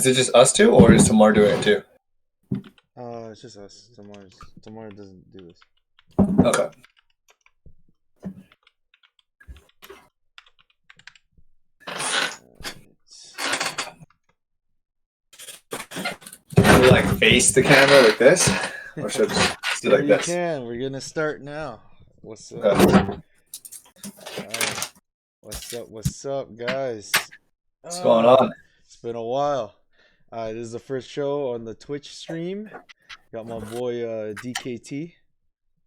Is it just us two, or is Tamar doing it too? It's just us. Tamar doesn't do this. Okay. Can we like face the camera like this, or should I just do Yeah, like you this? can. We're gonna start now. What's up? Okay. What's up, guys? What's going on? It's been a while. This is the first show on the Twitch stream. Got my boy Deekaytee.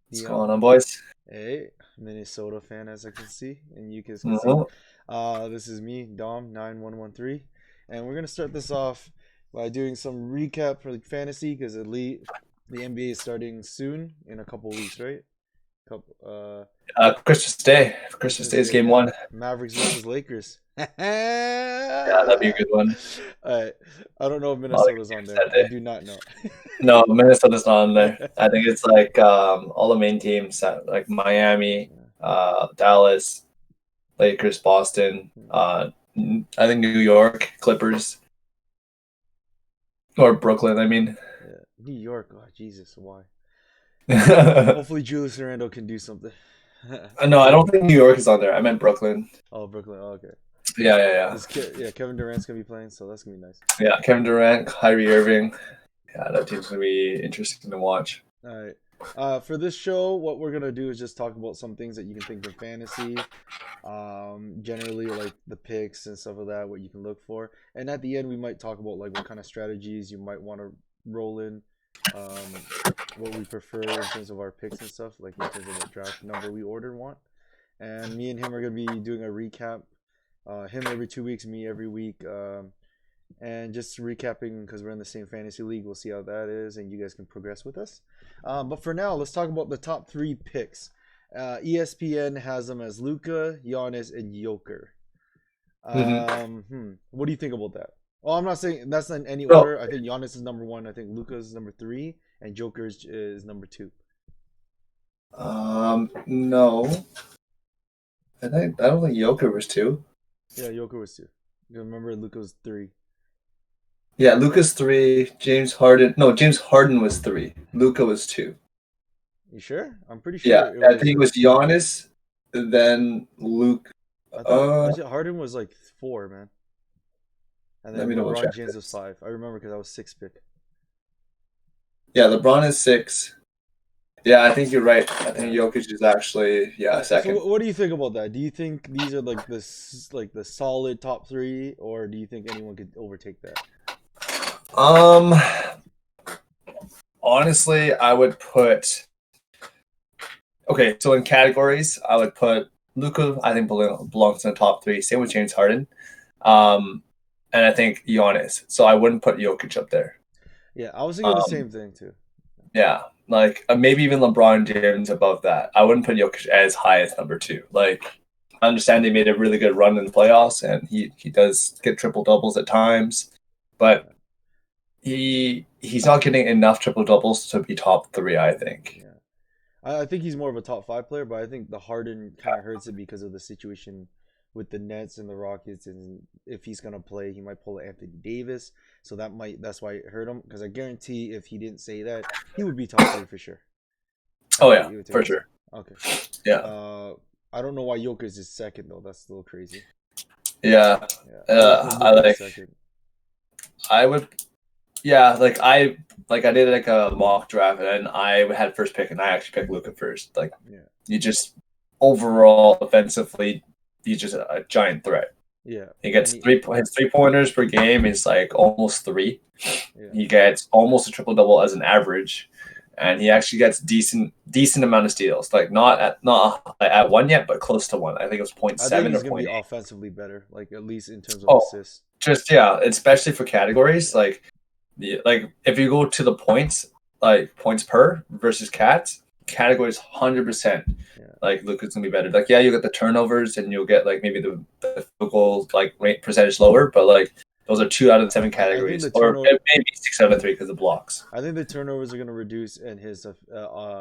What's going on, boys? Hey, Minnesota fan, as I can see, and you guys can see. Mhm. This is me, Dom9113, and we're gonna start this off by doing some recap for the fantasy because the NBA is starting soon in a couple weeks, right? Christmas Day. Christmas Day is game Yeah. one. Mavericks versus Lakers. Yeah, that'd be a good one. Alright. I don't know if A lot of Minnesota's on games there. that day. I do not know. No, Minnesota's not on there. I think it's like all the main teams, like Miami, Dallas, Lakers, Boston. I think New York, Clippers, or Brooklyn. I mean, Yeah. New York. Oh, Jesus, why? no, Hopefully Julius Randle can do something. I don't think New York is on there. I meant Brooklyn. Oh, Brooklyn. Oh, okay. Yeah. Yeah, Kevin Durant's gonna be playing, so that's gonna be nice. Yeah, Kevin Durant, Kyrie Irving. Yeah, that team's gonna be interesting to watch. All right. For this show, what we're gonna do is just talk about some things that you can think in fantasy. Generally like the picks and stuff like that, what you can look for. And at the end, we might talk about like what kind of strategies you might want to roll in. What we prefer in terms of our picks and stuff, like in terms of what draft number we order and want. And me and him are gonna be doing a recap. Him every 2 weeks, me every week. And just recapping because we're in the same fantasy league. We'll see how that is, and you guys can progress with us. But for now, let's talk about the top 3 picks. ESPN has them as Luka, Giannis, and Joker. What do you think about that? Well, I'm not saying that's in any order. I think Giannis is number 1. I think Luka is number 3, and Joker is number 2. No. I don't think Joker was 2. Yeah, Joker was 2. You remember Luka was 3. Yeah, Luka's 3. James Harden was 3. Luka was 2. You sure? I'm pretty sure. Yeah, I think it was Giannis, then Luke. I thought Harden was like 4, man. And then LeBron James was 5. I remember because I was 6th pick. Yeah, LeBron is 6. Yeah, I think you're right. I think Jokic is actually second. So what do you think about that? Do you think these are like the solid top 3, or do you think anyone could overtake that? Honestly, I would put. Okay, so in categories, I would put Luka. I think belongs in the top 3. Same with James Harden, and I think Giannis. So I wouldn't put Jokic up there. Yeah, I was thinking the same thing too. Yeah, like maybe even LeBron James above that. I wouldn't put Jokic as high as number 2. Like, I understand they made a really good run in the playoffs, and he does get triple doubles at times, but he's not getting enough triple doubles to be top 3. I think. Yeah. I think he's more of a top 5 player, but I think the Harden kind of hurts it because of the situation with the Nets and the Rockets, and if he's gonna play, he might pull Anthony Davis, so that's why it hurt him. Because I guarantee if he didn't say that, he would be top 3 for sure. Oh yeah, for sure. Okay. Yeah. I don't know why Jokic is second though. That's a little crazy. Yeah. I would. Yeah, like I did like a mock draft, and I had first pick, and I actually picked Luka first. Like, you just overall offensively, he's just a giant threat. Yeah, he gets his 3-pointers per game is like almost 3. Yeah. He gets almost a triple double as an average, and he actually gets decent amount of steals. Like not at 1 yet, but close to 1. I think it was 0.7 I think he's or 0.8. Be offensively better, like at least in terms of assists. Just especially for categories like if you go to the points, like points per versus categories 100%. Like Luka's gonna be better. Like you get the turnovers and you'll get like maybe the field goal like rate percentage lower, but like those are 2 out of the 7 categories, or maybe 6 out of 3 because of blocks. I think the turnovers are gonna reduce and his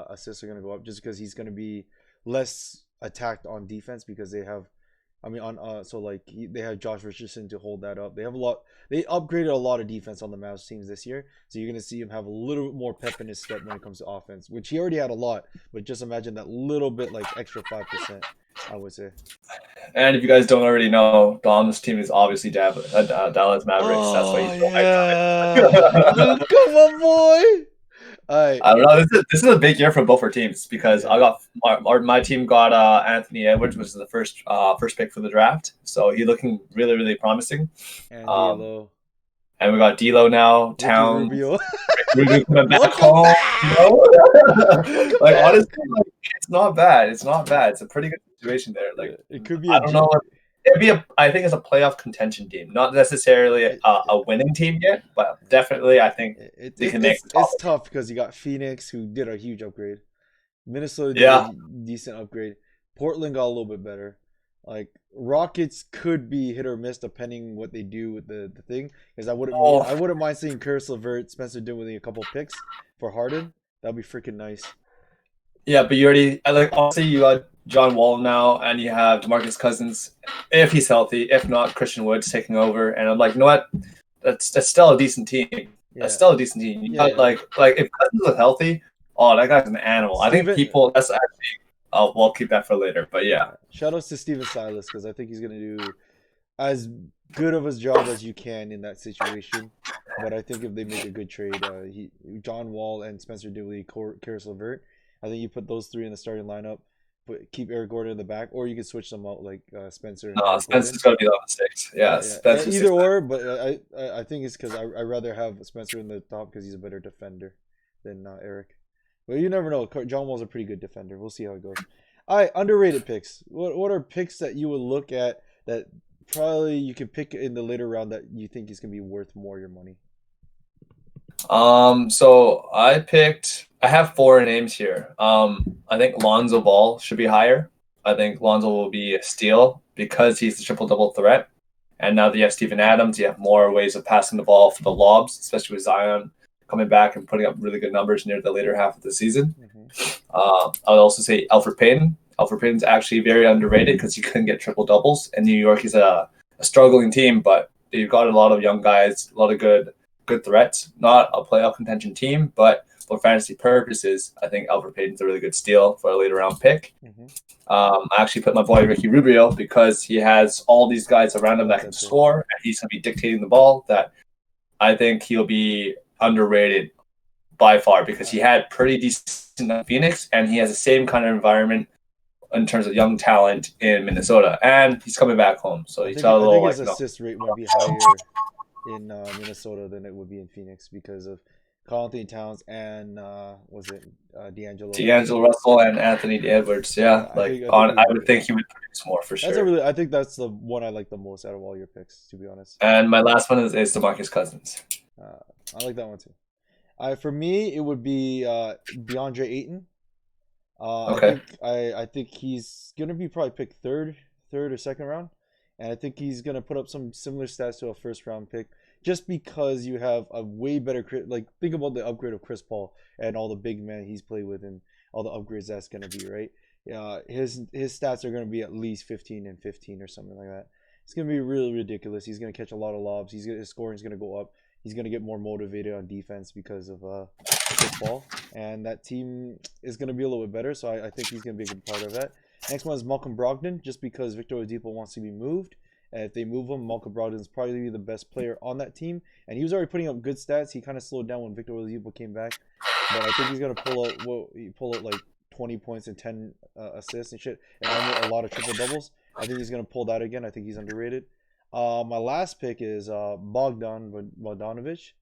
assists are gonna go up just because he's gonna be less attacked on defense because they have I mean, on so like they have Josh Richardson to hold that up. They have a lot. They upgraded a lot of defense on the Mavs teams this year, so you're gonna see him have a little bit more pep in his step when it comes to offense, which he already had a lot. But just imagine that little bit, like extra 5%, I would say. And if you guys don't already know, Dom's team is obviously Dallas Mavericks. That's why Oh he's so hyped on yeah, it. Luca, my boy. All right. I don't know. This is a big year for both our teams because Yeah. I got my team got Anthony Edwards, which is the first pick for the draft. So he's looking really really promising. And Um, D'Lo, and we got D'Lo now, Ricky Towns, Rubio. Rudy coming back Welcome home. You back. know, Welcome like back. honestly, like, it's not bad. It's not bad. It's a pretty good situation there. Like It could be I a don't know. It'd be a. I think it's a playoff contention team, not necessarily it, a winning team yet, but definitely I think they can make the top. it's tough because you got Phoenix who did a huge upgrade. Minnesota did a Yeah. decent upgrade. Portland got a little bit better. Like Rockets could be hit or miss depending what they do with the thing. Because Oh, I wouldn't mind seeing Karis LeVert, Spencer Dinwiddie a couple picks for Harden. That'd be freaking nice. yeah, but you already I like honestly you got John Wall now, and you have DeMarcus Cousins if he's healthy. If not, Christian Wood's taking over, and I'm like, you know what? That's still a decent team. That's Yeah, still a decent team. You got yeah. like if Cousins is healthy, oh that guy's an animal. I think Steven, people that's actually we'll keep that for later. But yeah, shout outs to Steven Silas because I think he's gonna do as good of a job as you can in that situation. But I think if they make a good trade, John Wall and Spencer Dinwiddie, Karis LeVert, I think you put those three in the starting lineup, but keep Eric Gordon in the back, or you can switch them out like Spencer and no, Eric Gordon. Spencer's got to be the 6. Yeah, Yeah. Spencer's Either 6. or, but I think it's because I rather have Spencer in the top because he's a better defender than Eric. But you never know. John Wall's a pretty good defender. We'll see how it goes. All right, underrated picks. What are picks that you would look at that probably you could pick in the later round that you think is gonna be worth more your money? So I have 4 names here. I think Lonzo Ball should be higher. I think Lonzo will be a steal because he's the triple double threat. And now that you have Steven Adams, you have more ways of passing the ball for the lobs, especially with Zion coming back and putting up really good numbers near the later half of the season. Mm-hmm. I would also say Alfred Payton. Alfred Payton's actually very underrated because he couldn't get triple doubles. And New York is a struggling team, but you've got a lot of young guys, a lot of good threats. Not a playoff contention team, but for fantasy purposes, I think Alfred Payton's a really good steal for a later round pick. Mm-hmm. I actually put my boy Ricky Rubio because he has all these guys around him that can That's it. score, and he's going to be dictating the ball. That I think he'll be underrated by far because he had pretty decent in Phoenix, and he has the same kind of environment in terms of young talent in Minnesota, and he's coming back home, so he's got a I little think his like assist rate might be higher in Minnesota than it would be in Phoenix because of Karl Anthony Towns and was it D'Angelo? D'Angelo Russell and Anthony Edwards. Yeah, I would think he would produce more for sure. I think that's the one I like the most out of all your picks, to be honest. And my last one is DeMarcus Cousins. I like that one too. For me, it would be DeAndre Ayton. Okay. I think he's gonna be probably picked third or second round, and I think he's gonna put up some similar stats to a first round pick, just because you have a way better like think about the upgrade of Chris Paul and all the big men he's played with and all the upgrades that's gonna be right. His stats are gonna be at least 15 and 15 or something like that. It's gonna be really ridiculous. He's gonna catch a lot of lobs. His scoring's gonna go up. He's gonna get more motivated on defense because of football, and that team is gonna be a little bit better. So I think he's gonna be a good part of that. Next one is Malcolm Brogdon, just because Victor Oladipo wants to be moved, and if they move him, Malcolm Brogdon is probably the best player on that team, and he was already putting up good stats. He kind of slowed down when Victor Oladipo came back, but I think he's gonna pull out like 20 points and 10 assists and shit, and a lot of triple doubles. I think he's gonna pull that again. I think he's underrated. My last pick is Bogdanovich.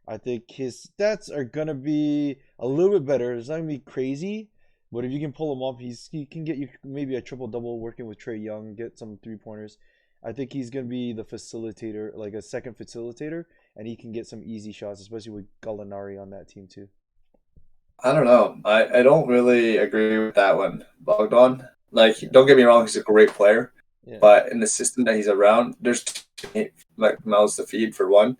I think his stats are gonna be a little bit better. It's not gonna be crazy, but if you can pull him up, he can get you maybe a triple double working with Trae Young, get some 3-pointers. I think he's gonna be the facilitator, like a second facilitator, and he can get some easy shots, especially with Gallinari on that team too. I don't know. I don't really agree with that one, Bogdan. Like, don't get me wrong, he's a great player. Yeah. But in the system that he's around, there's like mouths to feed for one,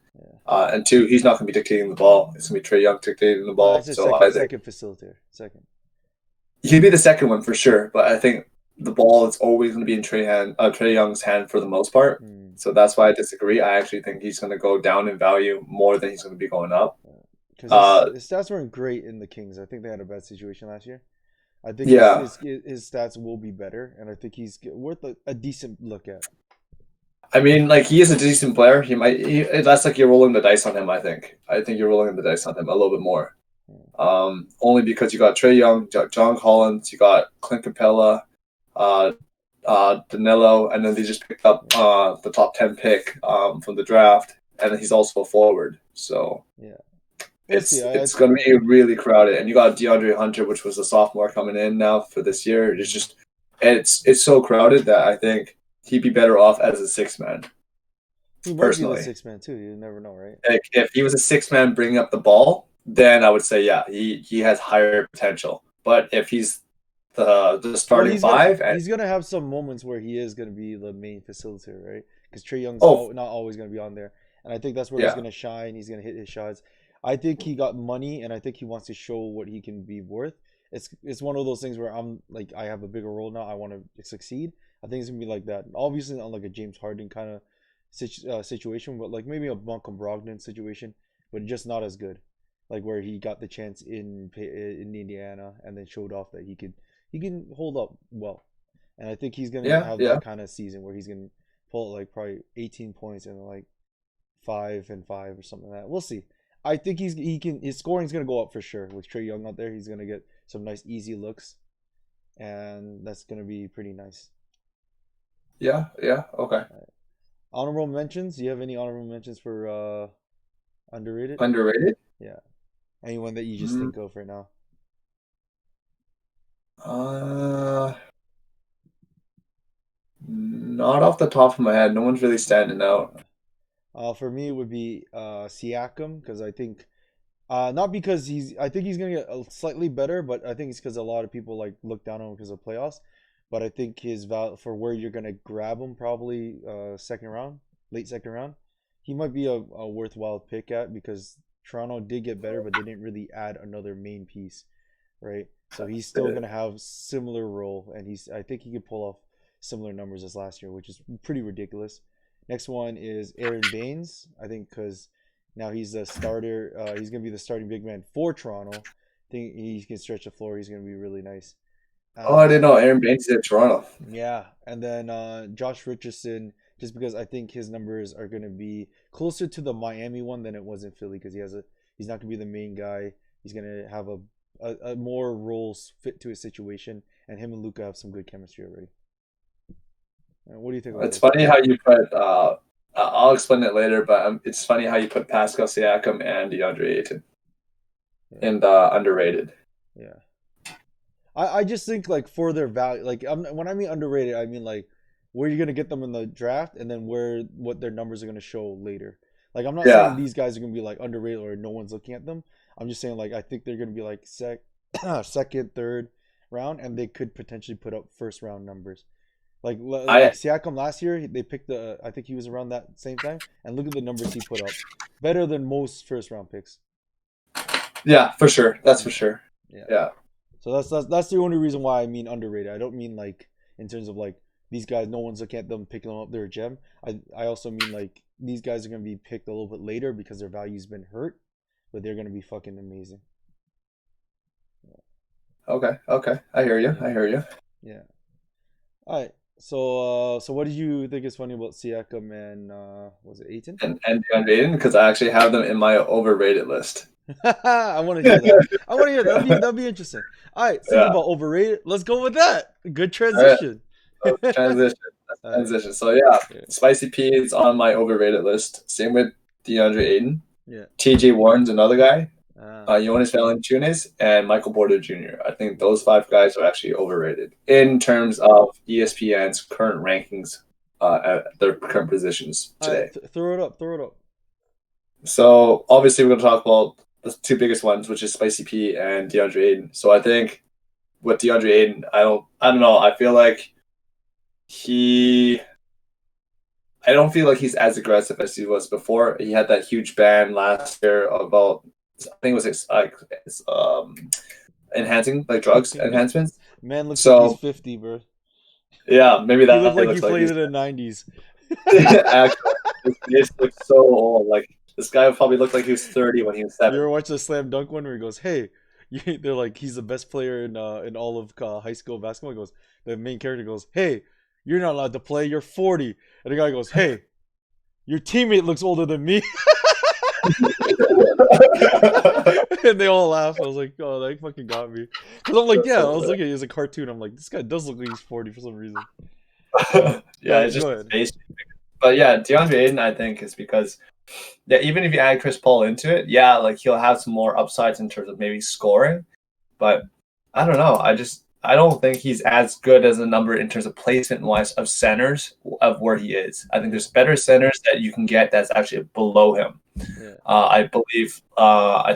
and two, he's not going to be dictating the ball. It's going to be Trae Young dictating the ball. It's a So I think second facilitator. Second. he could be the second one for sure. But I think the ball is always going to be in Trey Young's hand for the most part. Mm. So that's why I disagree. I actually think he's going to go down in value more than he's going to be going up. Because Uh, his stats weren't great in the Kings. I think they had a bad situation last year. I think yeah, his stats will be better, and I think he's worth a decent look at. I mean, like he is a decent player. That's like you're rolling the dice on him. I think you're rolling the dice on him a little bit more. Only because you got Trey Young, John Collins, you got Clint Capella, uh, Danilo, and then they just picked up the top 10 pick from the draft, and he's also a forward. So Yeah, we'll see. it's going to be really crowded, and you got DeAndre Hunter, which was a sophomore coming in now for this year. It's so crowded that I think he'd be better off as a six man. He might be the Personally, sixth man too. You never know, right? like if he was a six man bringing up the ball, then I would say yeah, he has higher potential. But if he's the Well, starting five, and he's gonna have some moments where he is gonna be the main facilitator, right? Because Trey Young's oh not always gonna be on there, and I think that's where he's yeah, gonna shine. He's gonna hit his shots. I think he got money, and I think he wants to show what he can be worth. It's one of those things where I'm like, I have a bigger role now. I want to succeed. I think it's gonna be like that. Obviously, not like a James Harden kind of situation, but like maybe a Malcolm Brogdon situation, but just not as good. Like where he got the chance in Indiana and then showed off that he can hold up well. And I think he's gonna yeah, have yeah, that kind of season where he's gonna pull like probably 18 points and like 5 and 5 or something like that. We'll see. I think he can his scoring's gonna go up for sure with Trey Young out there. He's gonna get some nice easy looks, and that's gonna be pretty nice. yeah, yeah. Okay, All right. Honorable mentions. Do you have any honorable mentions for underrated? underrated. Yeah. Anyone that you just Mm, think of right now? uh, not off the top of my head. No one's really standing out. For me, it would be Siakam because I think not because I think he's gonna get slightly better, but I think it's because a lot of people like look down on him because of playoffs. But I think his value for where you're gonna grab him probably second round, late second round, he might be a worthwhile pick at because Toronto did get better, but they didn't really add another main piece, right? So he's still gonna have similar role, and I think he could pull off similar numbers as last year, which is pretty ridiculous. Next one is Aaron Baines, I think because now he's a starter. He's gonna be the starting big man for Toronto. I think he can stretch the floor. He's gonna be really nice. Oh, I didn't Uh, know Aaron Baines is at Toronto. yeah, and then Josh Richardson, just because I think his numbers are gonna be closer to the Miami one than it was in Philly, because he's not gonna be the main guy. He's gonna have a more roles fit to his situation, and him and Luca have some good chemistry already. What do you think about It's those funny guys? how you put. I'll explain it later, but it's funny how you put Pascal Siakam and DeAndre Ayton Yeah, in the underrated. yeah. I just think like for their value, like when I mean underrated, I mean like where you're gonna get them in the draft, and then what their numbers are gonna show later. Like I'm not saying Yeah, these guys are gonna be like underrated or no one's looking at them. I'm just saying like I think they're gonna be like second, third round, and they could potentially put up first round numbers. Like I Siakam last year, they picked I think he was around that same time, and look at the numbers he put up, better than most first round picks. yeah, for sure. That's for Yeah, sure. yeah. Yeah. So that's the only reason why I mean underrated. I don't mean like in terms of like these guys, no one's looking at them picking them up. They're a gem. I also mean like these guys are gonna be picked a little bit later because their value's been hurt, but they're gonna be fucking amazing. Okay. Okay. I hear you. Yeah, I hear you. yeah. All right. So what did you think is funny about Siakam and was it Aiton? And DeAndre Ayton because I actually have them in my overrated list. I want to hear that. I want to hear that. That'd be interesting. All right. Speaking Yeah. about overrated, let's go with that. Good All right. transition. Let's transition. Let's All right. transition. So yeah, Yeah. Spicy P is on my overrated list. Same with DeAndre Ayton. Yeah. TJ Warren's another guy. Ah. Jonas Valanciunas and Michael Porter Jr. I think those five guys are actually overrated in terms of ESPN's current rankings at their current positions All right. today. Throw it up. Throw it up. So obviously we're going to talk about the two biggest ones, which is Spicy P and DeAndre Ayton. So I think with DeAndre Ayton, I don't know. He I don't feel like he's as aggressive as he was before. He had that huge ban last year about I think it was like enhancing like drugs enhancements. Man looks like he's So 50, bro. Yeah, maybe He that's looked what he like he looks like. played in the '90s. Actually, his face looks so old. Like this guy would probably look like he was 30 when he was You ever 7. watch the slam dunk one where he goes, "Hey," they're like, he's the best player in all of high school basketball. He goes, the main character goes, "Hey, you're not allowed to play. You're 40." And the guy goes, "Hey, your teammate looks older than me." And they all laugh. I was like, "Oh, that fucking got me." Because I'm like, That's yeah, I so was bad. looking at it as a cartoon. I'm like, this guy does look like he's 40 for some reason. Yeah, it's Go just his ahead. face. But yeah, DeAndre Ayton, I think, is because yeah, even if you add Chris Paul into it, yeah, like he'll have some more upsides in terms of maybe scoring. But I don't know. I don't think he's as good as a number in terms of placement wise of centers of where he is. I think Yeah, there's better centers that you can get that's actually below him. yeah. I believe. I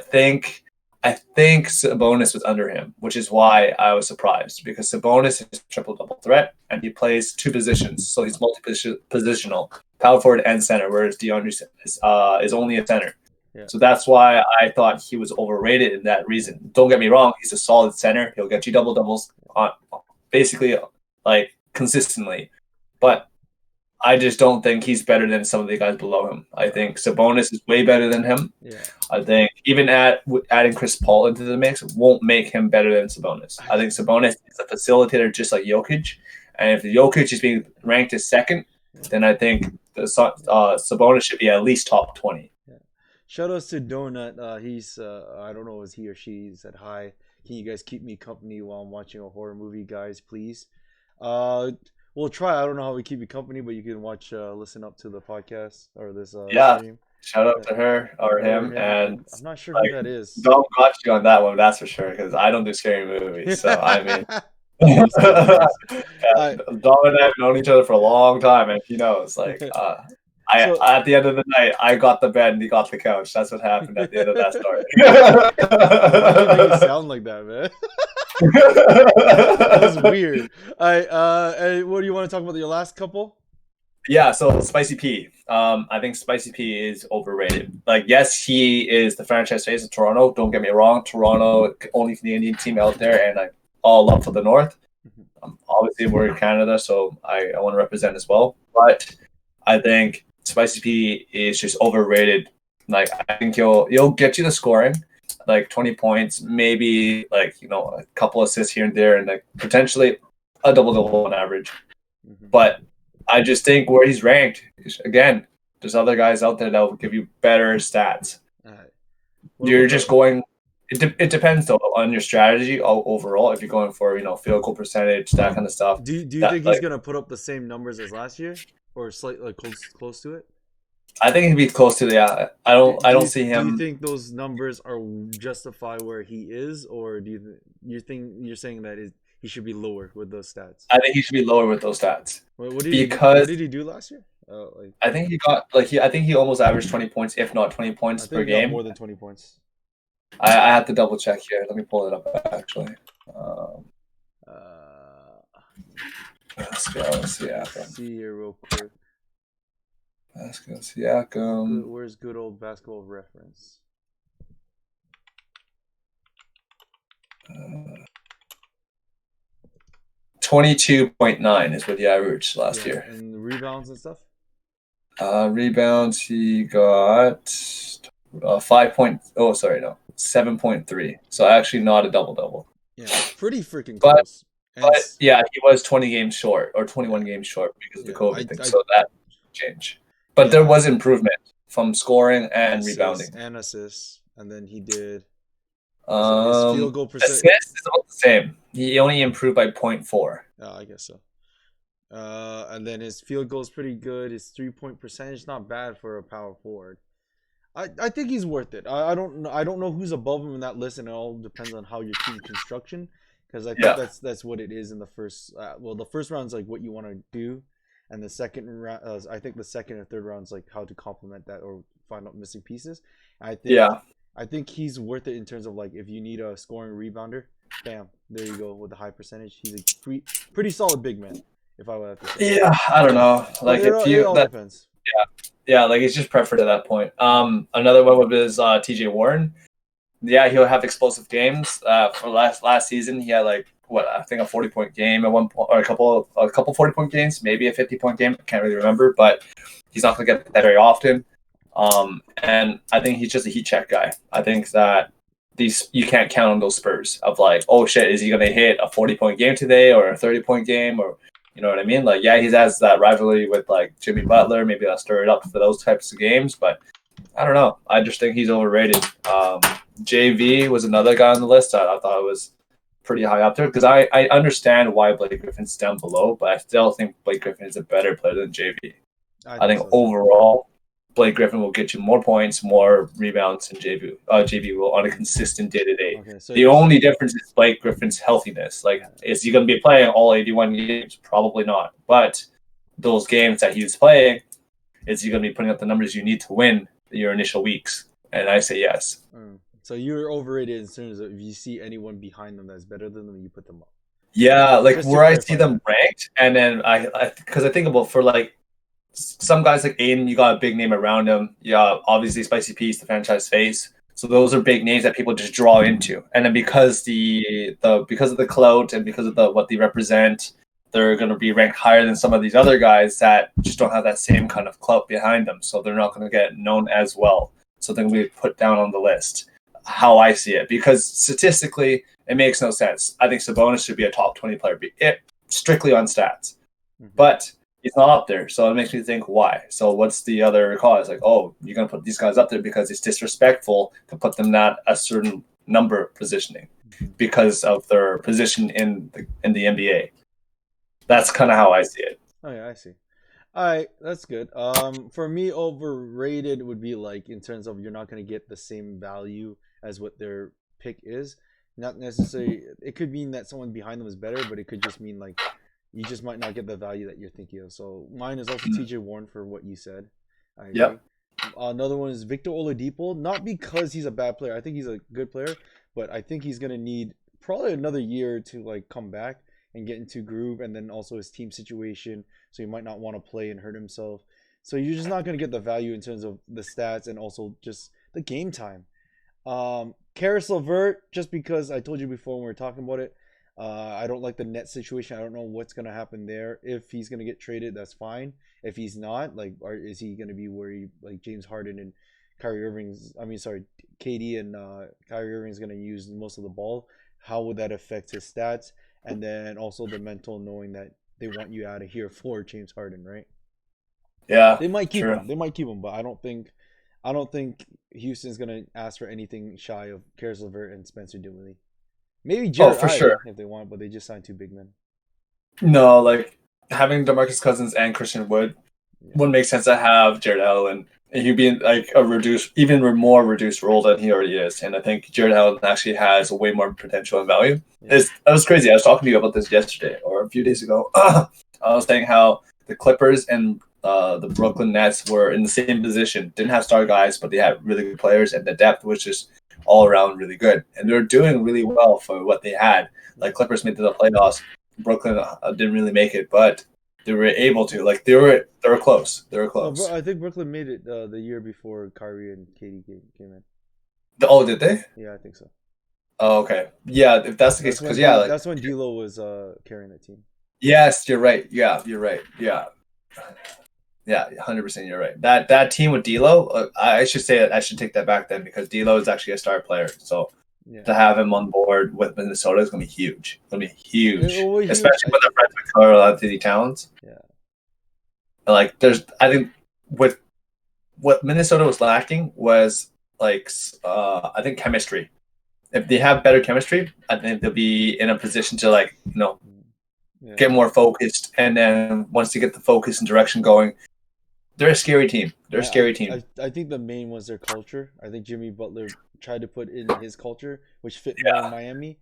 think Sabonis was under him, which is why I was surprised because Sabonis is triple double threat and he plays 2 positions, so he's multi positional, power forward and center, whereas DeAndre is only a center. Yeah. So that's why I thought he was overrated in that reason. Don't get me wrong; he's a solid center. He'll get you double doubles on basically like consistently, but I just don't think he's better than some of the guys below him. I think Sabonis is way better than him. Yeah. I think even adding Chris Paul into the mix won't make him better than Sabonis. I think Sabonis is a facilitator just like Jokic, and if Jokic is being ranked as second, then I think Sabonis should be at least top 20. Yeah. Shout outs to Donut. He's I don't know, is he or she said hi. Can you guys keep me company while I'm watching a horror movie, guys, please? Uh, we'll try. I don't know how we keep you company, but you can watch, listen up to the podcast or this Yeah, stream. shout out Uh, to her or Her or him, him. and I'm not sure who like that is. Dom got you on that one, that's for sure. Because I don't do scary movies, so I mean. I do scary movies. I Dom and I have known each other for a long time, and he knows. Like, I so at the end of the night, I got the bed and he got the couch. That's what happened at the end of that story. why do you make it sound like that, man? That was weird. What do you want to talk about? Your last couple? Yeah, so Spicy P. I think Spicy P is overrated. Like, yes, he is the franchise face of Toronto. Don't get me wrong, Toronto only Canadian team out there, and I all love for the North. Obviously, we're in Canada, so I want to represent as well. But I think Spicy P is just overrated. Like, I think he'll get you the scoring, like 20 points, maybe like a couple assists here and there, and like potentially a double double on average. But I just think where he's ranked, again, there's other guys out there that will give you better stats. All right. You're just going. It depends though on your strategy overall. If you're going for field goal percentage, that kind of stuff. Do you That think he's gonna put up the same numbers as last year, or slightly like close to it? I think he'd be close to the. Yeah, I don't see Do you him. think those numbers are justify where he is, or do you think you're saying that he should be lower with those stats? I think he should be lower with those stats What did he because what did he do last year? Like I think he got like I think he almost averaged 20 points, if not 20 I points think per he got game. more than 20 points. I have to double check here. Let me pull it up actually. Uh, Let's go. Siakam. see here real quick. Let's go. Siakam. Where's good old basketball reference? 22.9 is what he averaged last year. And rebounds and stuff. Rebounds he got 7.3. So actually not a double double. Yeah, pretty freaking close. But yeah, he was 20 games short or 21 games short because of the COVID thing. So that changed. But there was improvement from scoring and rebounding. And assists. And then he did his field goal percentage. Assists is about the same. He only improved by 0.4. I guess so. And then his field goal is pretty good. His 3-point percentage not bad for a power forward. I think he's worth it. I don't know who's above him in that list, and it all depends on how your team construction. Because I think that's what it is in the first. The first round's like what you want to do, and the second round, I think the second and third rounds like how to complement that or find out missing pieces. I think he's worth it in terms of like if you need a scoring rebounder, bam, there you go with the high percentage. He's a pretty solid big man, if I would have to say. Yeah, I don't know. Like it all depends. Yeah, like it's just preferred at that point. Another one was TJ Warren. Yeah, he'll have explosive games. For last season, he had like I think a 40-point game at one point, or a couple 40-point games, maybe a 50-point game. I can't really remember, but he's not going to get that very often. And I think he's just a heat check guy. I think that you can't count on those spurs of like, oh shit, is he going to hit a 40-point game today or a 30-point game, or you know what I mean? Like, yeah, he has that rivalry with like Jimmy Butler. Maybe I'll stir it up for those types of games, but I don't know. I just think he's overrated. JV was another guy on the list. I thought it was pretty high up there because I understand why Blake Griffin's down below, but I still think Blake Griffin is a better player than JV. I think so, overall, Blake Griffin will get you more points, more rebounds than JV will on a consistent day-to-day. Okay, so the only difference is Blake Griffin's healthiness. Like, is he going to be playing all 81 games? Probably not. But those games that he's playing, is he going to be putting up the numbers you need to win your initial weeks? And I say yes. So you're overrated in terms of if you see anyone behind them that's better than them, you put them up. Yeah, like where I see them ranked, and then because I think about for like some guys like Aiden, you got a big name around him. Yeah, obviously Spicy P's the franchise face. So those are big names that people just draw into. And then because because of the clout and because of what they represent, they're going to be ranked higher than some of these other guys that just don't have that same kind of clout behind them. So they're not going to get known as well. So they're going to be put down on the list. How I see it, because statistically it makes no sense. I think Sabonis should be a top 20 player, strictly on stats, but he's not up there. So it makes me think, why? So what's the other cause? Like, oh, you're gonna put these guys up there because it's disrespectful to put them at a certain number positioning because of their position in the NBA. That's kind of how I see it. Oh yeah, I see. All right, that's good. For me, overrated would be like in terms of you're not going to get the same value as what their pick is. Not necessarily. It could mean that someone behind them is better, but it could just mean like you just might not get the value that you're thinking of. So mine is also TJ Warren for what you said. I agree. Yep. Another one is Victor Oladipo. Not because he's a bad player. I think he's a good player, but I think he's going to need probably another year to like come back and get into groove, and then also his team situation, so he might not want to play and hurt himself. So you're just not going to get the value in terms of the stats and also just the game time. Karis LeVert, just because I told you before when we were talking about it, I don't like the net situation. I don't know what's going to happen there. If he's going to get traded, that's fine. If he's not, like, is he going to be where like James Harden and KD and Kyrie Irving's going to use most of the ball? How would that affect his stats? And then also the mental knowing that they want you out of here for James Harden, right? Yeah, they might keep him. They might keep him, but I don't think Houston's gonna ask for anything shy of Karis LeVert and Spencer Dinwiddie. Maybe Jared for sure if they want, but they just signed two big men. No, like having DeMarcus Cousins and Christian Wood wouldn't make sense to have Jared Allen. And he'd be in like even more reduced role than he already is. And I think Jared Allen actually has way more potential and value. Yeah. That was crazy. I was talking to you about this yesterday or a few days ago. I was saying how the Clippers and the Brooklyn Nets were in the same position. Didn't have star guys, but they had really good players, and the depth was just all around really good. And they're doing really well for what they had. Like Clippers made it to the playoffs. Brooklyn didn't really make it, but they were able to. Like they were close. They were close. I think Brooklyn made it the year before Kyrie and KD came in. Oh, did they? Yeah, I think so. Oh, okay. Yeah, if that's the case, because that's when D'Lo was carrying the team. Yes, you're right. Yeah, you're right. Yeah, 100%. You're right. That team with D'Lo, I should say that I should take that back then because D'Lo is actually a star player. So to have him on board with Minnesota is gonna be huge. It's gonna be huge, especially when they're friends with Carl Anthony Towns. Yeah. Like I think with what Minnesota was lacking was like I think chemistry. If they have better chemistry, I think they'll be in a position to get more focused. And then once they get the focus and direction going, they're a scary team. They're a scary team. I think the main was their culture. I think Jimmy Butler tried to put in his culture, which fit more in Miami.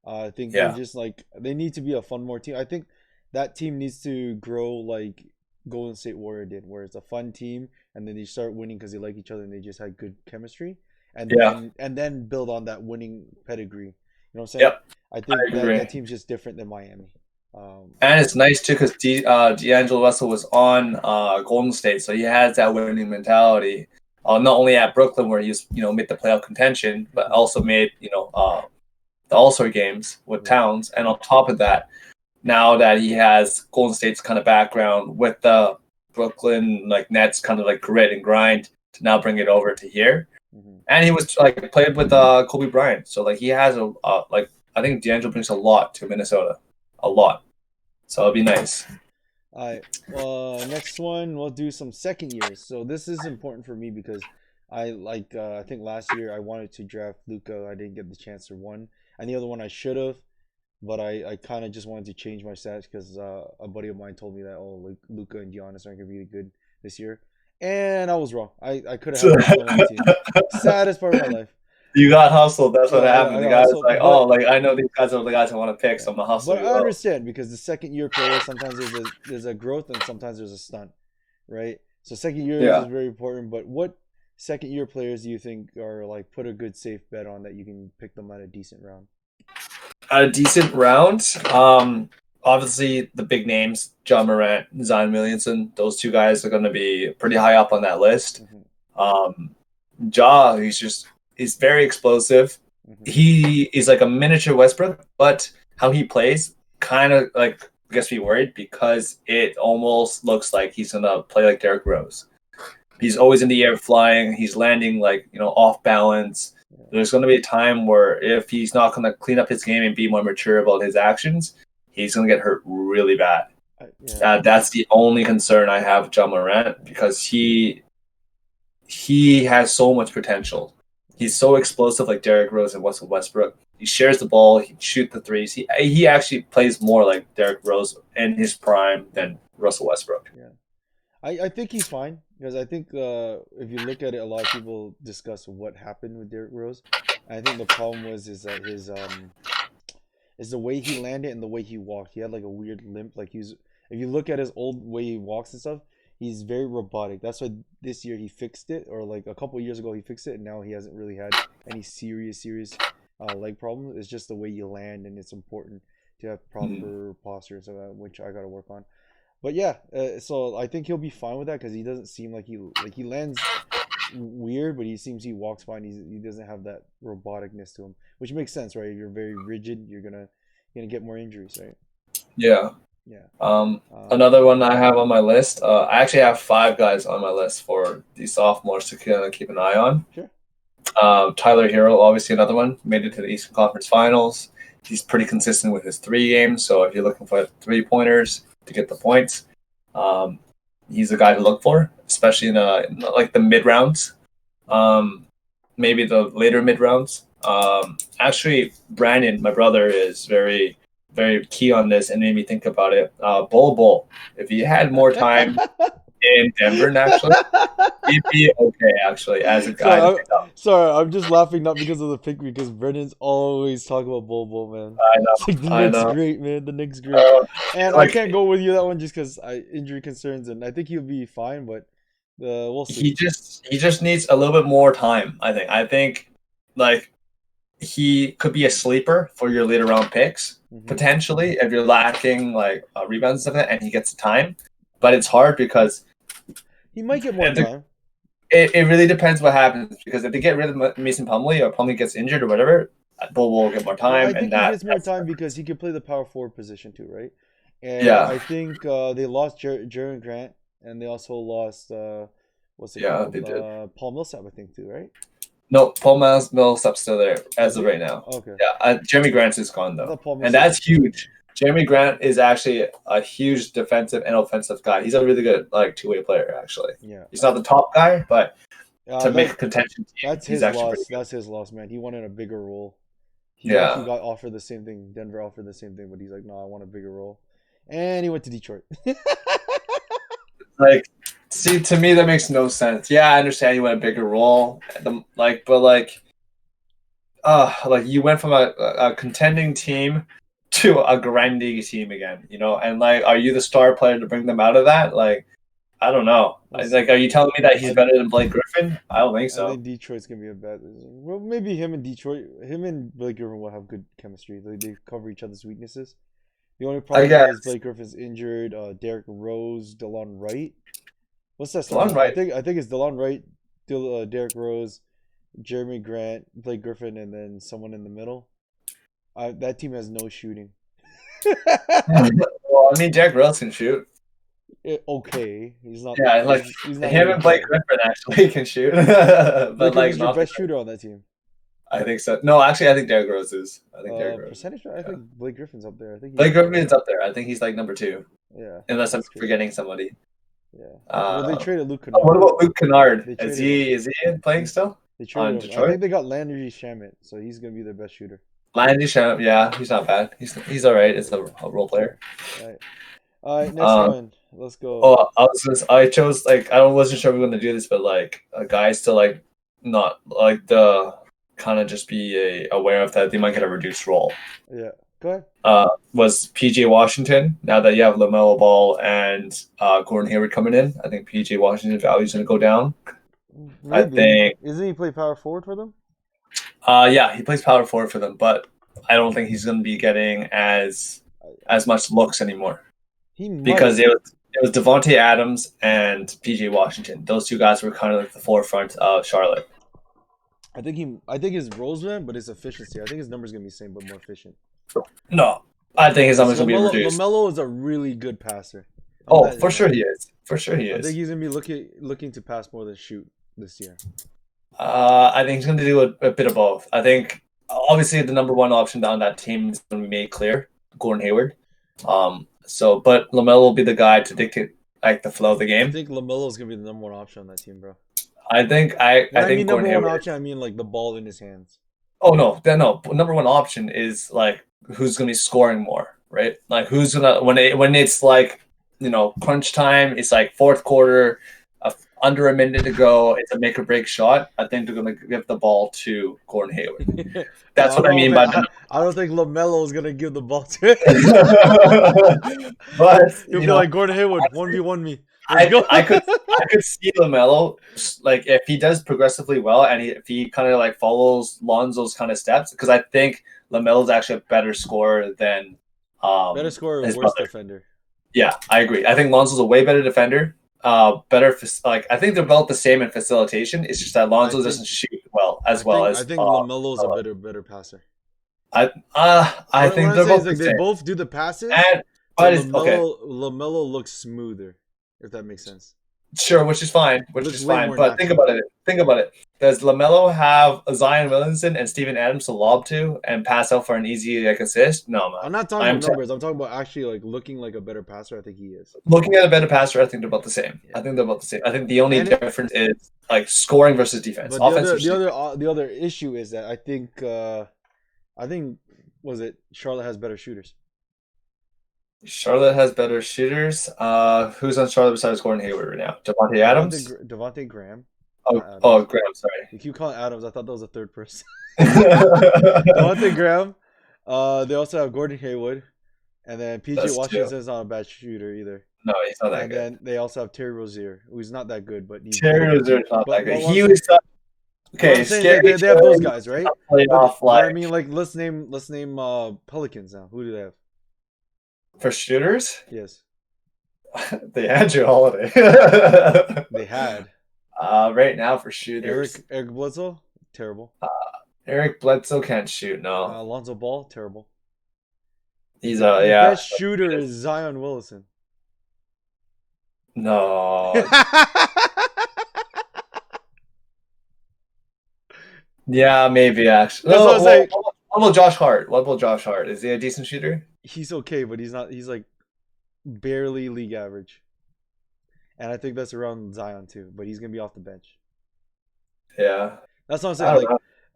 I think they're just they need to be a fun more team. I think that team needs to grow like Golden State Warrior did, where it's a fun team and then they start winning because they like each other and they just had good chemistry. And then build on that winning pedigree. You know what I'm saying? Yep. I think that team's just different than Miami. And it's nice too because D'Angelo Russell was on Golden State, so he has that winning mentality. Not only at Brooklyn where he's made the playoff contention, but also made the the All-Star games with Towns, and on top of that, now that he has Golden State's kind of background with the Brooklyn like Nets kind of like grit and grind to now bring it over to here. And he was like played with Kobe Bryant, so like he has a like I think D'Angelo brings a lot to Minnesota, a lot. So it'll be nice. All right. Next one, we'll do some second years. So this is important for me because I think last year I wanted to draft Luca. I didn't get the chance to one, and the other one I should have, but I kind of just wanted to change my stats because a buddy of mine told me that like Luca and Giannis aren't gonna be good this year, and I was wrong. I could have had both of them on my team. Saddest part of my life. You got hustled. That's what happened. I The got guy's hustled, like, oh, like I know these guys are the guys I want to pick, so I'm gonna hustle but you I up. understand because the second year player sometimes there's a growth and sometimes there's a stunt, right? So second year is very important. But what second year players do you think are like put a good safe bet on that you can pick them at a decent round? At a decent round, obviously the big names, John Morant, Zion Williamson, those two guys are going to be pretty high up on that list. Ja, he's very explosive. He is like a miniature Westbrook, but how he plays kind of like gets me worried because it almost looks like he's gonna play like Derrick Rose. He's always in the air flying. He's landing like off balance. There's going to be a time where if he's not going to clean up his game and be more mature about his actions, he's going to get hurt really bad. That's the only concern I have with John Morant because he has so much potential. He's so explosive like Derrick Rose and Russell Westbrook. He shares the ball. He shoots the threes. He actually plays more like Derrick Rose in his prime than Russell Westbrook. Yeah, I think he's fine because I think if you look at it, a lot of people discuss what happened with Derrick Rose. And I think the problem is that his is the way he landed and the way he walked. He had like a weird limp. Like if you look at his old way he walks and stuff, he's very robotic. That's why this year he fixed it, or like a couple of years ago he fixed it, and now he hasn't really had any serious leg problems. It's just the way you land, and it's important to have proper posture and stuff, which I got to work on. But yeah, so I think he'll be fine with that because he doesn't seem like he lands weird, but he walks fine. He doesn't have that roboticness to him, which makes sense, right? If you're very rigid, you're gonna get more injuries, right? Yeah. Another one I have on my list. I actually have 5 guys on my list for the sophomores to kind of keep an eye on. Sure. Tyler Hero, obviously another one, made it to the Eastern Conference Finals. He's pretty consistent with his 3 games, so if you're looking for 3-pointers to get the points, he's a guy to look for, especially in like the mid rounds, maybe the later mid rounds. Actually, Brandon, my brother, is very, very key on this and made me think about it. Bol, if he had more time in Denver, actually, he'd be okay. Actually, as a guy. Sorry, I'm just laughing not because of the pick, because Brennan's always talking about Bol, man. I know. It's like the Knicks great, man. The Knicks great, and I can't go with you that one just because injury concerns, and I think he'll be fine, but we'll see. He just needs a little bit more time. I think like he could be a sleeper for your later round picks potentially if you're lacking like rebounds and stuff like that, and he gets the time. But it's hard because he might get more time. It really depends what happens, because if they get rid of Mason Plumlee or Plumlee gets injured or whatever, Bull will get more time. I think he gets more time because he can play the power forward position too, right? And I think they lost Jeremy Grant, and they also lost what's it called? They did. Paul Millsap, I think too, right? No, Paul Millsap's still there as of right now. Okay. Yeah, Jeremy Grant is gone though, and that's huge. Jeremy Grant is actually a huge defensive and offensive guy. He's a really good two-way player, actually. Yeah. He's not the top guy, but to make a contention team, that's his loss. That's his loss, man. He wanted a bigger role. He got offered the same thing. Denver offered the same thing, but he's like, no, I want a bigger role. And he went to Detroit. See, to me, that makes no sense. Yeah, I understand you want a bigger role, but you went from a contending team to a grinding team again, and are you the star player to bring them out of that? I don't know. Are you telling me that he's better than Blake Griffin? I don't think so. I think Detroit's gonna be a bad. Well, maybe him and Blake Griffin will have good chemistry. They cover each other's weaknesses. The only problem is Blake Griffin's injured. Derrick Rose, DeLon Wright. What's that? DeLon Wright. I think it's DeLon Wright, Derrick Rose, Jeremy Grant, Blake Griffin, and then someone in the middle. That team has no shooting. Well, I mean, Derrick Rose can shoot. Okay, he's not. Yeah, like He's not him really and Blake good. Griffin actually can shoot, Blake but like Griffin's your not. best shooter on that team. I think so. No, actually, I think Derrick Rose is. I think Derrick Rose. Percentage, I Yeah. think Blake Griffin's up there. I think he's Blake up there. Griffin is up there. I think he's like number two, Yeah, unless I'm that's true. forgetting somebody. Yeah. Well, they Uh, traded Luke what Kennard. about Luke Kennard? They Is traded him. he playing still They traded on him. I Detroit? think they got Landry Shamet, so he's gonna be their best shooter. Landy Sham, yeah, he's not bad. He's all right. As a role player. All right. All right. Next Um, one. Let's go. oh, I chose like I wasn't sure we were gonna do this, but like guys to like not like the kind of just be aware of that they might get a reduced role. Yeah. Go ahead. Was PJ Washington. Now that you have LaMelo Ball and Gordon Hayward coming in, I think PJ Washington's value is going to go down. Maybe. I think. Isn't he play power forward for them? Yeah, he plays power forward for them, but I don't think he's going to be getting as much looks anymore. He might. Because it was Devontae Adams and PJ Washington. Those two guys were kind of like the forefront of Charlotte. I think his roles man, but his efficiency. I think his numbers gonna be the same, but more efficient. No, I think his numbers going to be reduced. LaMelo is a really good passer. For sure he is. For sure he is. I think he's gonna be looking to pass more than shoot this year. I think he's going to do a bit of both. I think obviously the number one option on that team is going to be made clear, Gordon Hayward. But LaMelo will be the guy to dictate like the flow of the game. I think LaMelo is going to be the number one option on that team, bro. I think mean Gordon number Hayward. one option, I mean like the ball in his hands. Oh no. Number one option is like who's going to be scoring more, right? Like who's gonna when it's like crunch time. It's like fourth quarter. Under a minute to go, it's a make or break shot. I think they're going to give the ball to Gordon Hayward. That's what I mean by that. I don't think LaMelo is going to give the ball to it. But you'll be like Gordon Hayward, 1v1 me. I could see LaMelo like if he does progressively well and if he kind of like follows Lonzo's kind of steps, because I think LaMelo's actually a better scorer than better scorer, worse brother. Defender. Yeah, I agree. I think Lonzo's a way better defender. Better I think they're both the same in facilitation. It's just that Lonzo doesn't shoot I think LaMelo's a better passer. I think they're both the same. They both do the passes, but LaMelo looks smoother, if that makes sense. Sure, which is fine. But natural. Think about it. Does LaMelo have a Zion Williamson and Steven Adams to lob to and pass out for an easy assist? No, man. I'm not talking about numbers. I'm talking about actually like looking like a better passer. I think he is. Looking at a better passer, I think they're about the same. Yeah. I think they're about the same. I think the only difference is like scoring versus defense. But the other issue is that I think Charlotte has better shooters. Charlotte has better shooters. Who's on Charlotte besides Gordon Hayward right now? Devontae Adams? Devontae Graham. Graham, sorry. You keep calling Adams. I thought that was a third person. Devontae Graham. They also have Gordon Hayward. And then PJ Washington is not a bad shooter either. No, he's not that good. And then they also have Terry Rozier, who's not that good, but Terry Rozier is not that good. He was okay. They have those guys, right? I mean, like let's name Pelicans now. Who do they have? For shooters? Yes. They had Drew Holiday. They had. Right now for shooters. Eric Bledsoe? Terrible. Eric Bledsoe can't shoot, no. Lonzo Ball? Terrible. He's the best shooter is Zion Williamson. No. Yeah, maybe actually. What about Josh Hart? Is he a decent shooter? He's okay, but he's not. He's like barely league average, and I think that's around Zion too. But he's gonna be off the bench. Yeah, that's what I'm saying.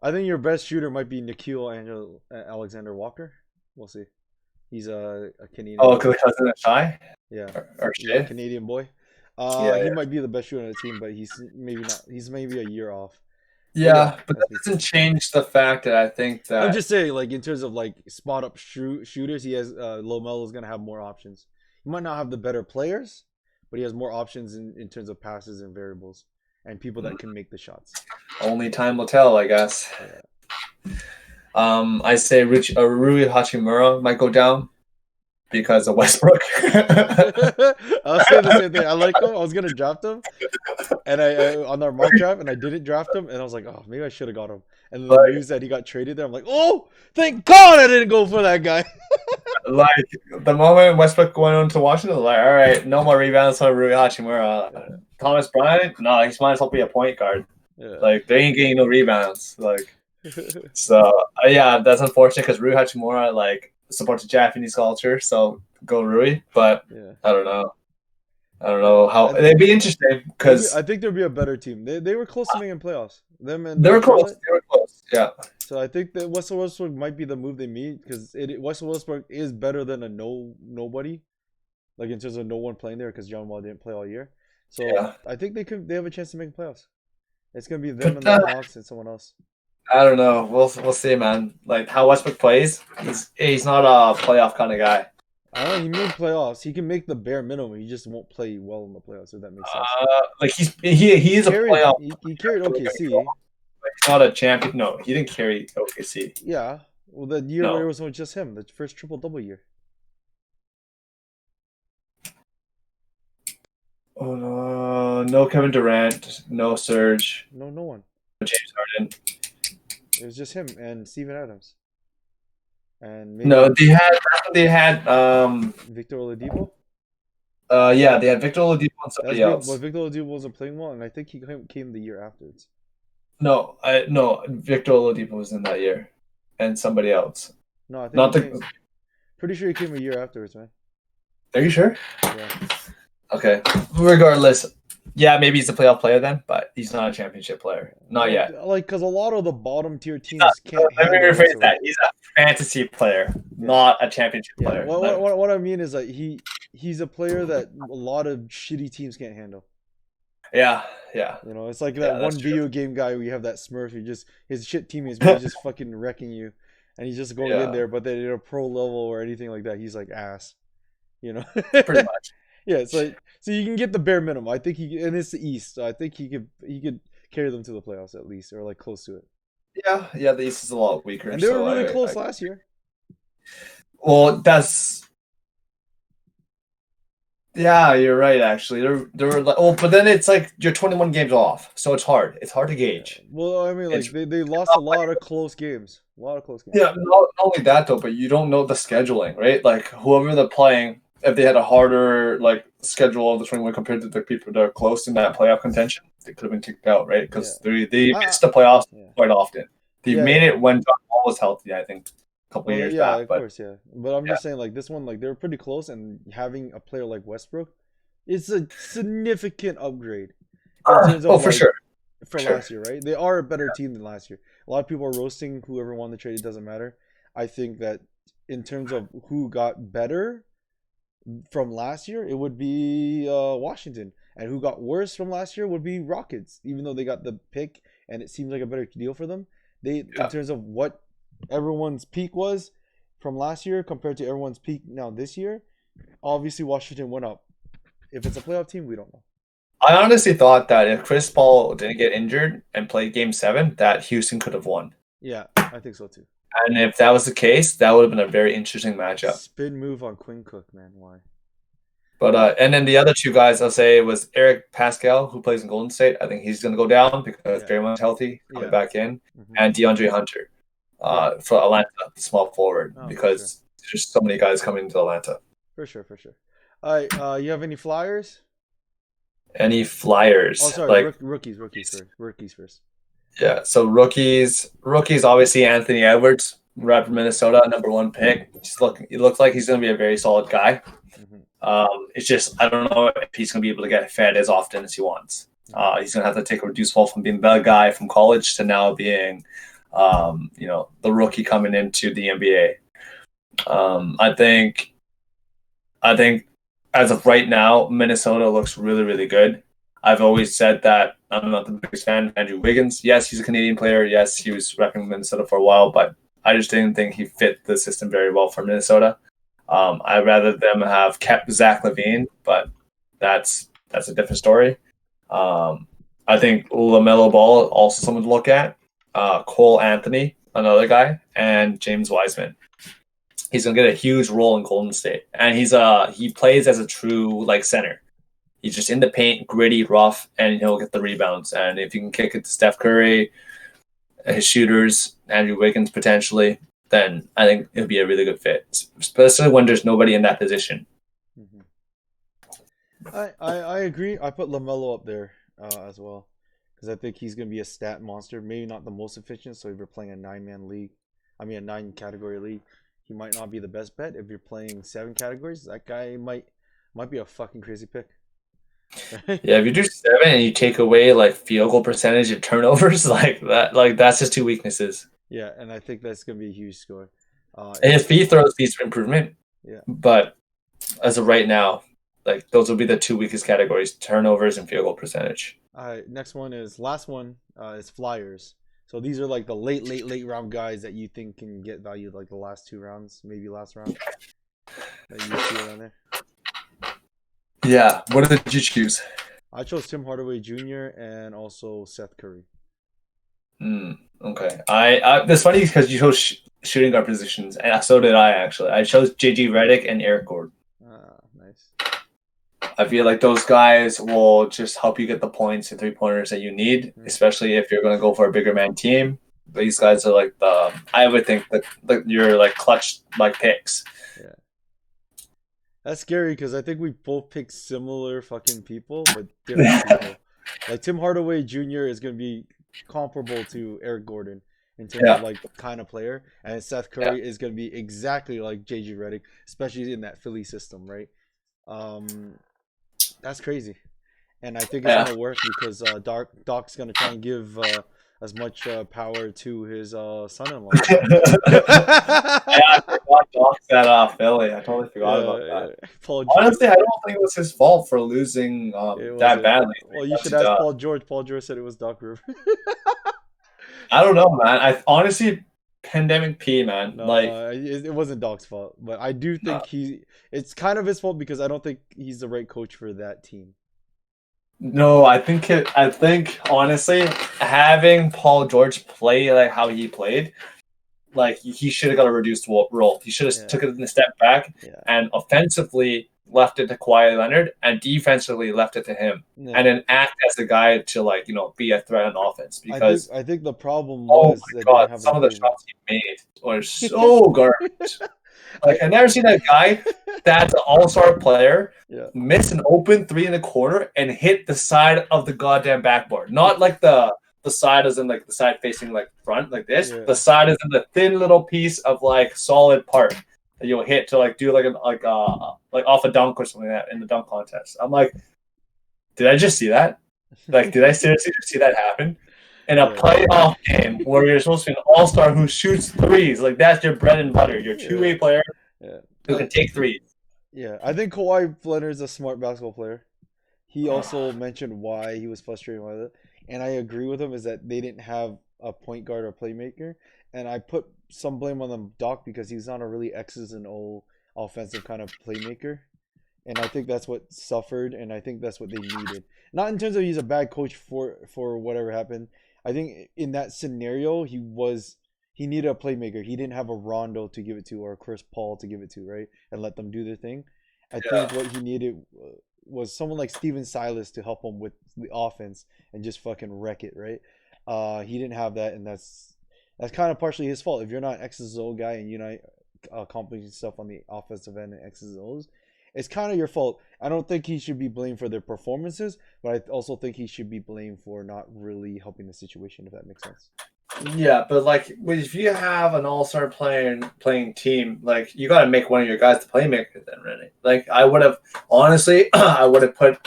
I think your best shooter might be Nickeil Alexander Walker. We'll see. He's a Canadian. Oh, because cousin of Shy. Yeah, or Shay, Canadian boy. He might be the best shooter on the team, but he's maybe not. He's maybe a year off. Yeah, but that doesn't change the fact that I think that I'm just saying, like in terms of like spot up shooters, he has LaMelo is gonna have more options. He might not have the better players, but he has more options in terms of passes and variables and people that can make the shots. Only time will tell, I guess. Yeah. I say Rui Hachimura might go down. because of Westbrook. I was saying the same thing. I like him. I was gonna draft him, and I on our mock draft, and I didn't draft him, and I was like, oh, maybe I should have got him. And then the like, news that he got traded there, I'm like, oh, thank God I didn't go for that guy. like the moment Westbrook went on to Washington, like, all right, no more rebounds for Rui Hachimura. Yeah. Thomas Bryant, no, he's might as well be a point guard. Yeah. Like they ain't getting no rebounds. Like so, yeah, that's unfortunate because Rui Hachimura like supports the Japanese culture, so go Rui. But Yeah. I don't know. I don't know how it'd be interesting because I think there'd be a better team. They were close to making playoffs. Them and they were close. Charlotte. They were close. Yeah. So I think that Russell Westbrook might be the move they made because Russell Westbrook is better than a nobody, like in terms of no one playing there because John Wall didn't play all year. So Yeah. I think they have a chance to make playoffs. It's gonna be them But, and the Hawks and someone else. I don't know. We'll see, man. Like how Westbrook plays, he's not a playoff kind of guy. I don't know. He made playoffs. He can make the bare minimum. He just won't play well in the playoffs. If that makes sense. Like he is a playoff. He carried OKC. He's not a champion. No, he didn't carry OKC. Yeah. Well, the year No. where it was just him, the first triple double year. Oh no, no Kevin Durant, no Serge, No one. no James Harden. It was just him and Steven Adams. And maybe No, they had Victor Oladipo. yeah, they had Victor Oladipo and somebody else. But Victor Oladipo wasn't playing well, and I think he came the year afterwards. No, Victor Oladipo was in that year, and somebody else. No, I think Not he the. came, pretty sure he came a year afterwards, man. Are you sure? Yeah. Okay. Regardless, yeah, maybe he's a playoff player then, but he's not a championship player. Not yet. Like, because a lot of the bottom tier teams can't. Let me handle rephrase Russell. that. He's a fantasy player, not a championship Yeah. player. What I mean is like he's a player that a lot of shitty teams can't handle. Yeah. You know, it's like that one that's video game guy where you have that Smurf. You just his shit teammates, but he's just fucking wrecking you, and he's just going in there. But then at a pro level or anything like that, he's like ass. You know, Pretty much. Yeah, it's like so you can get the bare minimum. I think and it's the East, so I think he could carry them to the playoffs at least, or like close to it. Yeah, the East is a lot weaker. And they were really close last year. Well, yeah, you're right. Actually, they were like, oh, but then it's like you're 21 games off, so it's hard. It's hard to gauge. Well, I mean, like they lost a lot of close games. A lot of close games. Yeah, not only that though, but you don't know the scheduling, right? Like whoever they're playing, if they had a harder like schedule of the 21 compared to the people that are close in that playoff contention, they could have been kicked out, right? Because they missed the playoffs quite often. They made it when John Wall was healthy, I think, a couple of years back. Of course, yeah. But I'm just saying, like this one, like they were pretty close, and having a player like Westbrook, it's a significant upgrade. In terms of, for sure. For last year, right? They are a better team than last year. A lot of people are roasting whoever won the trade. It doesn't matter. I think that in terms of who got better from last year, it would be Washington, and who got worse from last year would be Rockets. Even though they got the pick, and it seems like a better deal for them. In terms of what everyone's peak was from last year compared to everyone's peak now this year, obviously Washington went up. If it's a playoff team, we don't know. I honestly thought that if Chris Paul didn't get injured and played Game 7, that Houston could have won. Yeah, I think so too. And if that was the case, that would have been a very interesting matchup. Spin move on Quinn Cook, man. Why? But and then the other two guys I'll say was Eric Pascal, who plays in Golden State. I think he's going to go down because Draymond's healthy, coming back in, and DeAndre Hunter for Atlanta, the small forward, because there's so many guys coming into Atlanta. For sure. All right, you have any flyers? Any flyers? Oh, sorry, like rookies first. Yeah, so rookies, obviously Anthony Edwards, rapper Minnesota, #1 pick. He looks like he's going to be a very solid guy. It's just I don't know if he's going to be able to get fed as often as he wants. He's going to have to take a reduced role from being the guy from college to now being, the rookie coming into the NBA. I think as of right now, Minnesota looks really, really good. I've always said that I'm not the biggest fan of Andrew Wiggins. Yes, he's a Canadian player. Yes, he was repping Minnesota for a while, but I just didn't think he fit the system very well for Minnesota. I'd rather them have kept Zach LaVine, but that's a different story. I think LaMelo Ball, also someone to look at. Cole Anthony, another guy, and James Wiseman. he's gonna get a huge role in Golden State, and he plays as a true like center. He's just in the paint, gritty, rough, and he'll get the rebounds. And if you can kick it to Steph Curry, his shooters, Andrew Wiggins potentially, then I think it'll be a really good fit, especially when there's nobody in that position. I agree. I put LaMelo up there as well because I think he's going to be a stat monster. Maybe not the most efficient. So if you're playing a 9-category league, he might not be the best bet. If you're playing 7 categories, that guy might be a fucking crazy pick. Yeah, if you do 7 and you take away like field goal percentage and turnovers, like that's just 2 weaknesses. Yeah, and I think that's gonna be a huge score. His free throws needs improvement. Yeah, but as of right now, like those will be the 2 weakest categories: turnovers and field goal percentage. All right, last one is Flyers. So these are like the late round guys that you think can get valued like the last 2 rounds, maybe last round. That you see around there. Yeah, what did you choose? I chose Tim Hardaway Jr. and also Seth Curry. Okay. It's funny because you chose shooting guard positions, and so did I actually. I chose JG Redick and Eric Gordon. Nice. I feel like those guys will just help you get the points and 3-pointers that you need, especially if you're going to go for a bigger man team. These guys are like I would think that you're like clutch like picks. Yeah. That's scary because I think we both picked similar fucking people, but different people. Like Tim Hardaway Jr. is going to be comparable to Eric Gordon in terms of like kind of player, and Seth Curry is going to be exactly like JG Redick, especially in that Philly system, right? That's crazy, and I think it's going to work because Doc's going to try and give as much power to his son-in-law. I forgot Doc's at Philly. I totally forgot about that. Honestly, I don't think it was his fault for losing that badly. Well, you should ask Paul George. Paul George said it was Doc Rivers. I don't know, man. I honestly, pandemic P, man. No, it wasn't Doc's fault, but I do think it's kind of his fault because I don't think he's the right coach for that team. No, I think honestly, having Paul George play like how he played, like he should have got a reduced role. He should have took it a step back and offensively left it to Kawhi Leonard and defensively left it to him, and then act as the guy to be a threat on offense. Because I think the problem was some of the shots he made were so garbage. Like I've never seen that guy that's an all-star player miss an open 3 in the corner and hit the side of the goddamn backboard. Not like the side is in like the side facing like front like this. The side is in the thin little piece of like solid part that you'll hit to like do like off a dunk or something like that in the dunk contest. I'm like, did I just see that? Like, did I seriously just see that happen? In a playoff game where you're supposed to be an all-star who shoots threes, like that's your bread and butter. You're a two-way player who can take threes. Yeah, I think Kawhi Leonard is a smart basketball player. He also mentioned why he was frustrated with it, and I agree with him. Is that they didn't have a point guard or playmaker, and I put some blame on them Doc because he's not a really X's and O offensive kind of playmaker, and I think that's what suffered, and I think that's what they needed. Not in terms of he's a bad coach for whatever happened. I think in that scenario, he needed a playmaker. He didn't have a Rondo to give it to or a Chris Paul to give it to, right? And let them do their thing. I think what he needed was someone like Steven Silas to help him with the offense and just fucking wreck it, right? He didn't have that, and that's kind of partially his fault. If you're not an X's and O guy and you're not accomplishing stuff on the offensive end and X's and O's, it's kind of your fault. I don't think he should be blamed for their performances, but I also think he should be blamed for not really helping the situation, if that makes sense. Yeah, but like if you have an all-star playing team, like you got to make one of your guys the playmaker then, really. Like I would have honestly, I would have put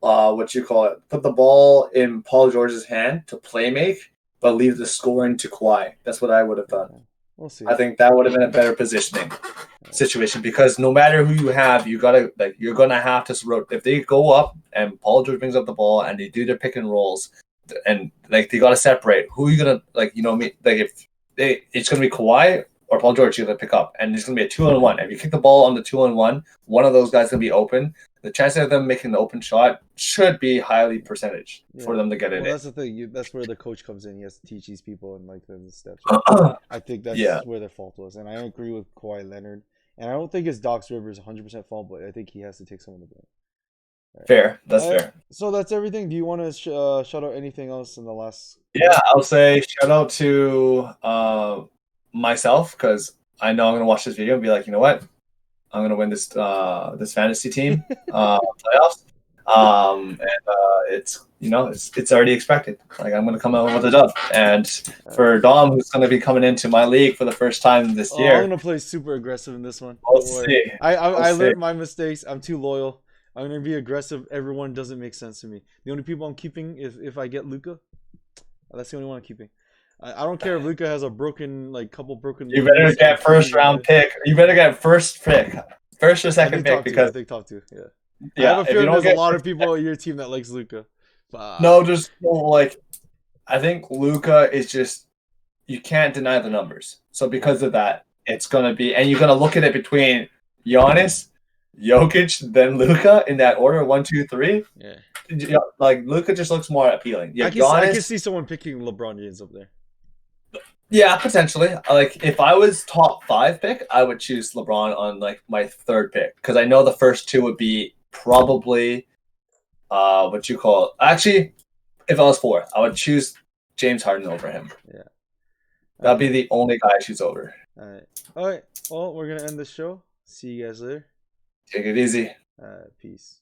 put the ball in Paul George's hand to play make, but leave the scoring to Kawhi. That's what I would have done. We'll see. I think that would have been a better positioning situation because no matter who you have, you're gonna have to if they go up and Paul George brings up the ball and they do their pick and rolls and like they gotta separate who are you gonna if it's gonna be Kawhi or Paul George you're gonna pick up and it's gonna be a 2-on-1. If you kick the ball on the 2-on-1, one of those guys gonna be open the chance of them making the open shot should be highly percentage for Yeah. them to get it Well, that's the thing. That's where the coach comes in. He has to teach these people and like the steps. in. I think Yeah, that's where their fault was, and I agree with Kawhi Leonard. And I don't think it's Doc Rivers' 100% fault, but I think he has to take some of the blame. fair. That's All right. fair. So that's everything. Do you want to shout out anything else in the last Yeah, clip? I'll say shout out to myself because I know I'm gonna watch this video and be like, you know what, I'm gonna win this fantasy team playoffs. And it's it's already expected. Like I'm gonna come out with a dub. And for Dom, who's gonna be coming into my league for the first time this Oh, I'm year, gonna play super aggressive in this one. we'll Don't worry. see. I We'll see. learned my mistakes. I'm too loyal. I'm gonna be aggressive. Everyone doesn't make sense to me. The only people I'm keeping is if I get Luca. That's the only one I'm keeping. I don't care if Luca has a broken couple broken You better legs. I'm get first keeping him, round dude. pick. You better get first pick, first or I second think pick top two. I because think top two. Yeah. I have yeah, a if you feeling don't there's a get lot of first, people on your team that likes Luca. no, just like I think Luca is just you can't deny the numbers. So because of that, it's gonna be, and you're gonna look at it between Giannis, Jokic, then Luca in that order, 1, 2, 3. Yeah. Like Luca just looks more appealing. Yeah, I can Giannis. see someone picking LeBron James up there. Yeah, potentially. Like if I was top 5 pick, I would choose LeBron on like my third pick because I know the first two would be probably what you call actually if I was 4, I would choose James Harden over him. Yeah. That'd be the only guy I choose over. All right. All right. Well, we're gonna end the show. See you guys later. Take it easy. Peace.